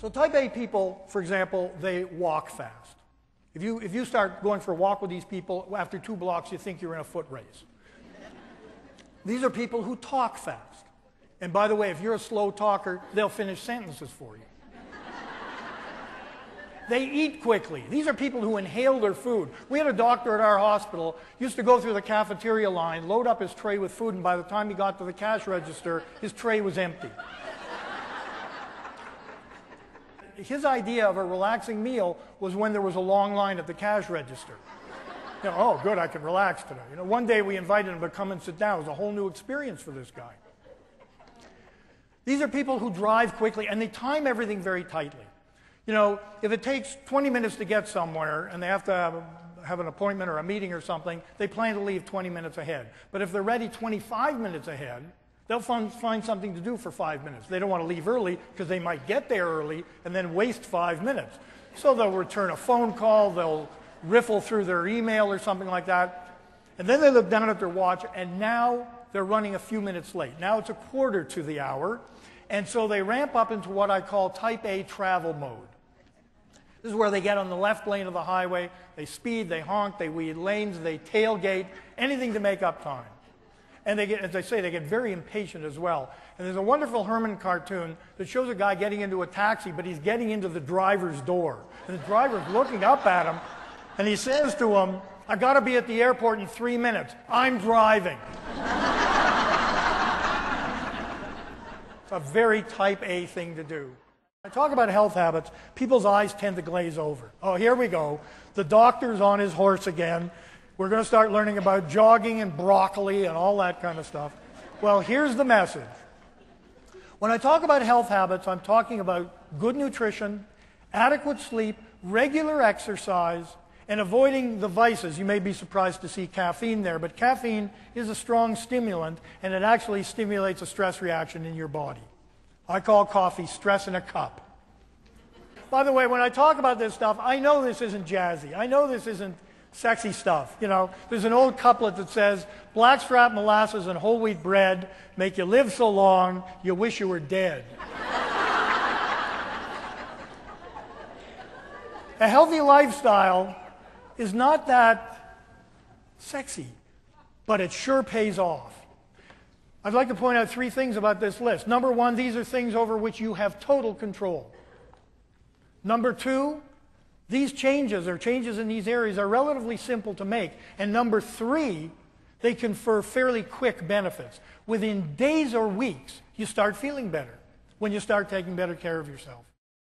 So type A people, for example, they walk fast. If you start going for a walk with these people, after 2 blocks you think you're in a foot race. These are people who talk fast. And by the way, if you're a slow talker, they'll finish sentences for you. They eat quickly. These are people who inhale their food. We had a doctor at our hospital, used to go through the cafeteria line, load up his tray with food, and by the time he got to the cash register, his tray was empty. His idea of a relaxing meal was when there was a long line at the cash register. You know, oh, good, I can relax today. You know, one day we invited him to come and sit down. It was a whole new experience for this guy. These are people who drive quickly, and they time everything very tightly. You know, if it takes 20 minutes to get somewhere and they have to have an appointment or a meeting or something, they plan to leave 20 minutes ahead. But if they're ready 25 minutes ahead, they'll find something to do for 5 minutes. They don't want to leave early because they might get there early and then waste 5 minutes. So they'll return a phone call, they'll riffle through their email or something like that, and then they look down at their watch and now they're running a few minutes late. Now it's 1/4 to the hour, and so they ramp up into what I call type A travel mode. This is where they get on the left lane of the highway, they speed, they honk, they weed lanes, they tailgate, anything to make up time. And they get, as I say, they get very impatient as well. And there's a wonderful Herman cartoon that shows a guy getting into a taxi, but he's getting into the driver's door. And the driver's looking up at him, and he says to him, "I've got to be at the airport in 3 minutes. I'm driving." It's a very type A thing to do. I talk about health habits, people's eyes tend to glaze over. Oh, here we go. The doctor's on his horse again. We're going to start learning about jogging and broccoli and all that kind of stuff. Well, here's the message. When I talk about health habits, I'm talking about good nutrition, adequate sleep, regular exercise, and avoiding the vices. You may be surprised to see caffeine there, but caffeine is a strong stimulant, and it actually stimulates a stress reaction in your body. I call coffee stress in a cup. By the way, when I talk about this stuff, I know this isn't jazzy. I know this isn't sexy stuff. You know, there's an old couplet that says, "Blackstrap molasses and whole wheat bread make you live so long, you wish you were dead." A healthy lifestyle is not that sexy, but it sure pays off. I'd like to point out 3 things about this list. Number 1, these are things over which you have total control. Number 2, these changes or changes in these areas are relatively simple to make. And number 3, they confer fairly quick benefits. Within days or weeks, you start feeling better when you start taking better care of yourself.